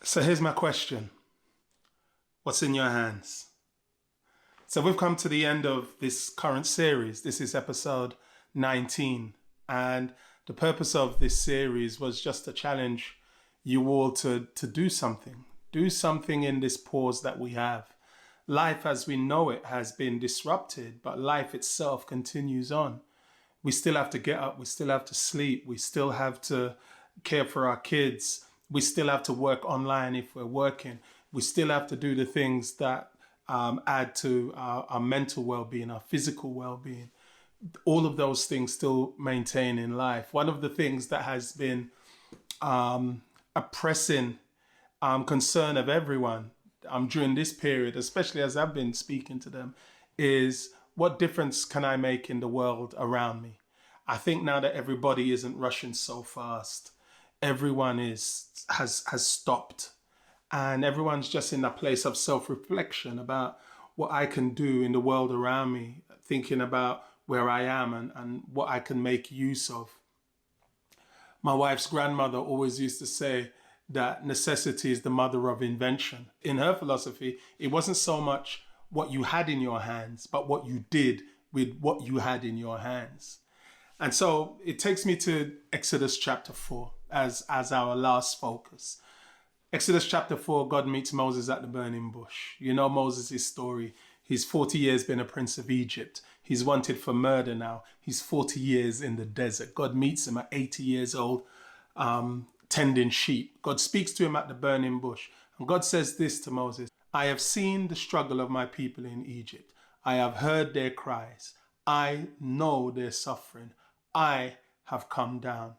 So here's my question. What's in your hands? So we've come to the end of this current series. This is episode 19. And the purpose of this series was just to challenge you all to do something. Do something in this pause that we have. Life as we know it has been disrupted, but life itself continues on. We still have to get up. We still have to sleep. We still have to care for our kids. We still have to work online if we're working. We still have to do the things that add to our mental well-being, our physical well-being. All of those things still maintain in life. One of the things that has been a pressing concern of everyone during this period, especially as I've been speaking to them, is what difference can I make in the world around me? I think now that everybody isn't rushing so fast, everyone has stopped, and everyone's just in a place of self-reflection about what I can do in the world around me, thinking about where I am and what I can make use of. My wife's grandmother always used to say that necessity is the mother of invention. In her philosophy, it wasn't so much what you had in your hands, but what you did with what you had in your hands. And so it takes me to Exodus chapter 4 as our last focus. Exodus chapter 4, God meets Moses at the burning bush. You know Moses' story. He's 40 years been a prince of Egypt. He's wanted for murder now. He's 40 years in the desert. God meets him at 80 years old, tending sheep. God speaks to him at the burning bush. And God says this to Moses: I have seen the struggle of my people in Egypt. I have heard their cries. I know their suffering. I have come down.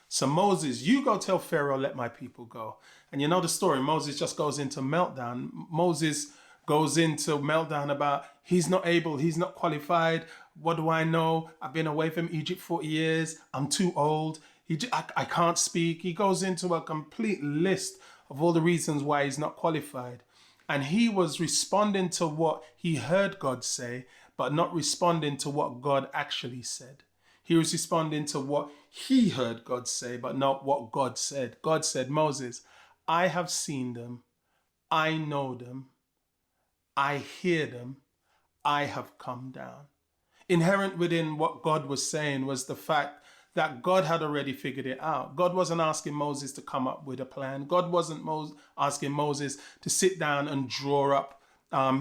So Moses, you go tell Pharaoh, let my people go. And you know the story. Moses just goes into meltdown. Moses goes into meltdown about he's not able, he's not qualified. What do I know? I've been away from Egypt 40 years. I'm too old. I can't speak. He goes into a complete list of all the reasons why he's not qualified. And he was responding to what he heard God say, but not responding to what God actually said. He was responding to what he heard God say, but not what God said. God said, Moses, I have seen them. I know them. I hear them. I have come down. Inherent within what God was saying was the fact that God had already figured it out. God wasn't asking Moses to come up with a plan. God wasn't asking Moses to sit down and draw up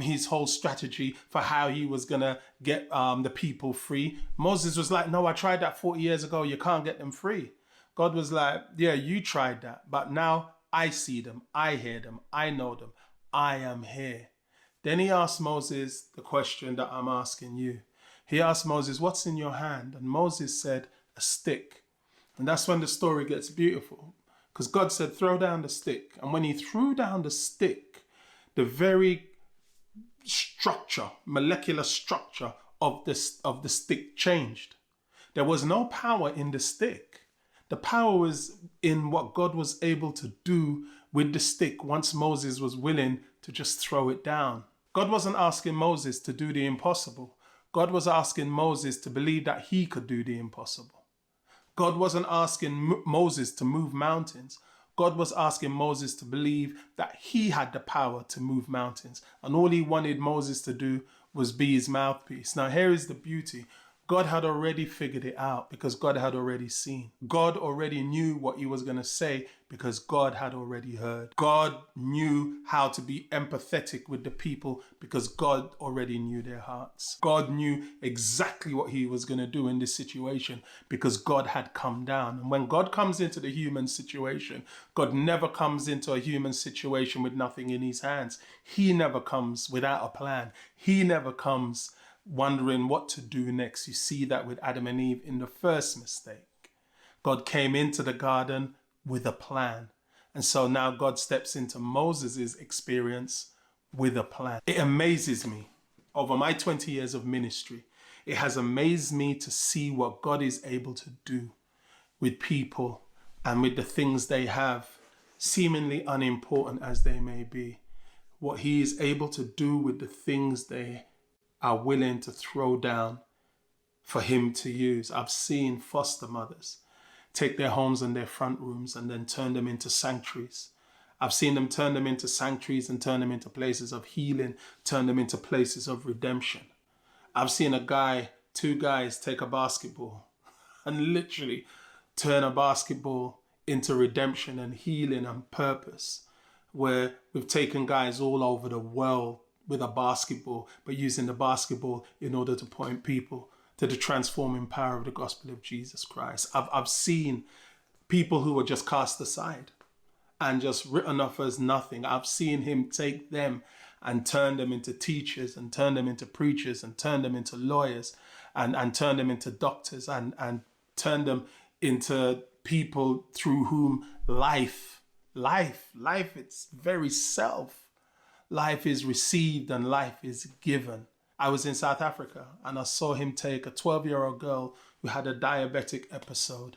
his whole strategy for how he was going to get the people free. Moses was like, no, I tried that 40 years ago. You can't get them free. God was like, yeah, you tried that. But now I see them. I hear them. I know them. I am here. Then he asked Moses the question that I'm asking you. He asked Moses, what's in your hand? And Moses said, a stick. And that's when the story gets beautiful, because God said, throw down the stick. And when he threw down the stick, the very structure, molecular structure of the stick changed. There was no power in the stick. The power was in what God was able to do with the stick once Moses was willing to just throw it down. God wasn't asking Moses to do the impossible. God was asking Moses to believe that he could do the impossible. God wasn't asking Moses to move mountains. God was asking Moses to believe that he had the power to move mountains. And all he wanted Moses to do was be his mouthpiece. Now, here is the beauty. God had already figured it out because God had already seen. God already knew what he was going to say because God had already heard. God knew how to be empathetic with the people because God already knew their hearts. God knew exactly what he was going to do in this situation because God had come down. And when God comes into the human situation, God never comes into a human situation with nothing in his hands. He never comes without a plan. He never comes wondering what to do next. You see that with Adam and Eve in the first mistake. God came into the garden with a plan. And so now God steps into Moses' experience with a plan. It amazes me over my 20 years of ministry. It has amazed me to see what God is able to do with people and with the things they have, seemingly unimportant as they may be. What he is able to do with the things they are willing to throw down for him to use. I've seen foster mothers take their homes and their front rooms and then turn them into sanctuaries. I've seen them turn them into sanctuaries and turn them into places of healing, turn them into places of redemption. I've seen two guys take a basketball and literally turn a basketball into redemption and healing and purpose, where we've taken guys all over the world with a basketball, but using the basketball in order to point people to the transforming power of the gospel of Jesus Christ. I've seen people who were just cast aside and just written off as nothing. I've seen him take them and turn them into teachers and turn them into preachers and turn them into lawyers and turn them into doctors and turn them into people through whom life, its very self, life is received and life is given. I was in South Africa and I saw him take a 12-year-old girl who had a diabetic episode.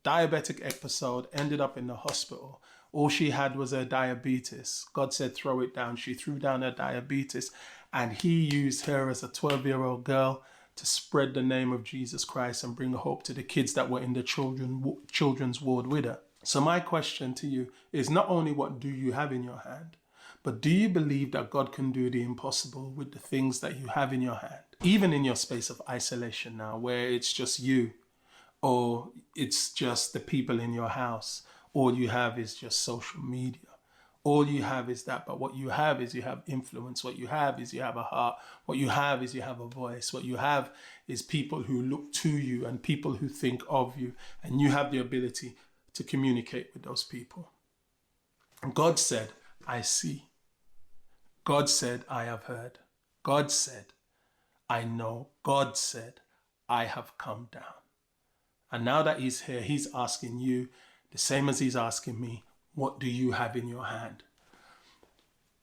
Ended up in the hospital. All she had was her diabetes. God said, throw it down. She threw down her diabetes and he used her as a 12-year-old girl to spread the name of Jesus Christ and bring hope to the kids that were in the children's ward with her. So my question to you is not only what do you have in your hand, but do you believe that God can do the impossible with the things that you have in your hand? Even in your space of isolation now, where it's just you, or it's just the people in your house. All you have is just social media. All you have is that, but what you have is you have influence. What you have is you have a heart. What you have is you have a voice. What you have is people who look to you and people who think of you, and you have the ability to communicate with those people. And God said, I see. God said, I have heard. God said, I know. God said, I have come down. And now that he's here, he's asking you, the same as he's asking me, what do you have in your hand?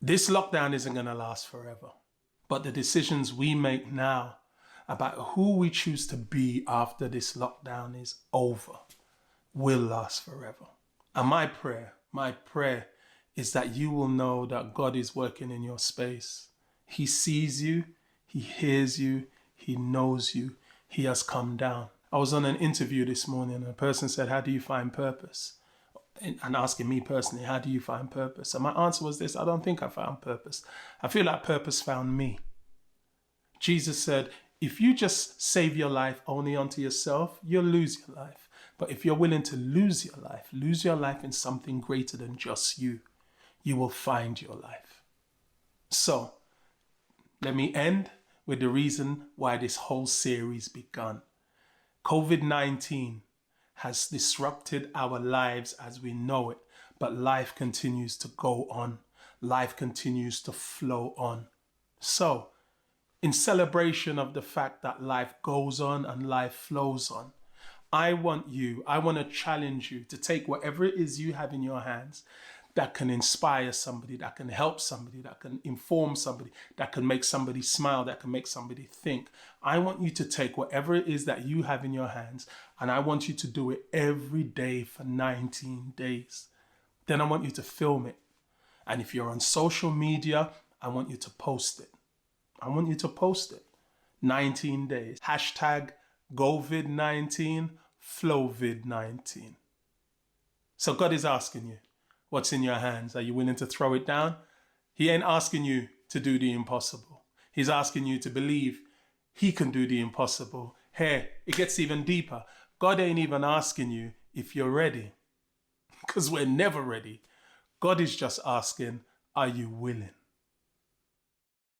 This lockdown isn't going to last forever. But the decisions we make now about who we choose to be after this lockdown is over will last forever. And my prayer is that you will know that God is working in your space. He sees you, he hears you, he knows you, he has come down. I was on an interview this morning and a person said, how do you find purpose? And asking me personally, how do you find purpose? And my answer was this: I don't think I found purpose. I feel like purpose found me. Jesus said, if you just save your life only unto yourself, you'll lose your life. But if you're willing to lose your life in something greater than just you, you will find your life. So let me end with the reason why this whole series began. COVID-19 has disrupted our lives as we know it, but life continues to go on. Life continues to flow on. So, in celebration of the fact that life goes on and life flows on, I want to challenge you to take whatever it is you have in your hands that can inspire somebody, that can help somebody, that can inform somebody, that can make somebody smile, that can make somebody think. I want you to take whatever it is that you have in your hands, and I want you to do it every day for 19 days. Then I want you to film it. And if you're on social media, I want you to post it. 19 days. Hashtag Covid19, Flowvid19. So God is asking you, what's in your hands? Are you willing to throw it down? He ain't asking you to do the impossible. He's asking you to believe he can do the impossible. Hey, it gets even deeper. God ain't even asking you if you're ready, because we're never ready. God is just asking, are you willing?